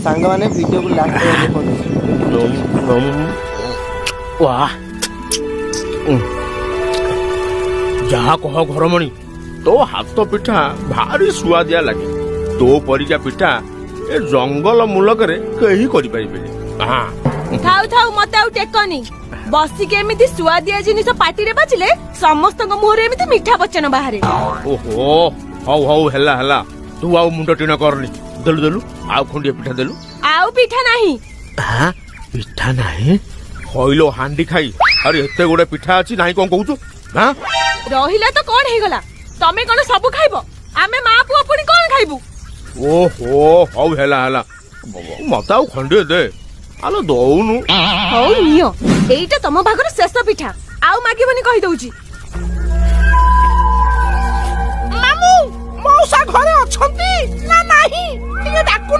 सांगने video को last वाह जहा कह घरमणी तो हाथ पिठा भारी सुआदिया लगे तो परिका पिठा ए जंगल मूलक कहीं करें थाउ थाउ मत आउ टेकनी बसी के एमिति सुआदिया जिनिस पाटी रे बाजिले समस्त मुहरे एमिति मीठा बचन बाहरे ओहो हौ हौ हेला हेला तू आउ मुंड टीण करनी देलु देलु आउ खंडिया पिठा देलु आउ पिठा नाही हां पिठा नाही होइलो हांडी खाई अरे एते गोडे पिठा अछि नाही कोन कहू हां रहिला तो कोन हे गला तमे कोन सब खाइबो आमे मा पुआ पुनी कोन खाइबू ओहो हौ हेला हेला मत आउ खंडिया दे आलो दौनु हौ नियो एइटा तम भागर शेष पिठा आउ मागिबनी कहि दउची मामू मौसा घरे अछंती ना नाही टिके डाकु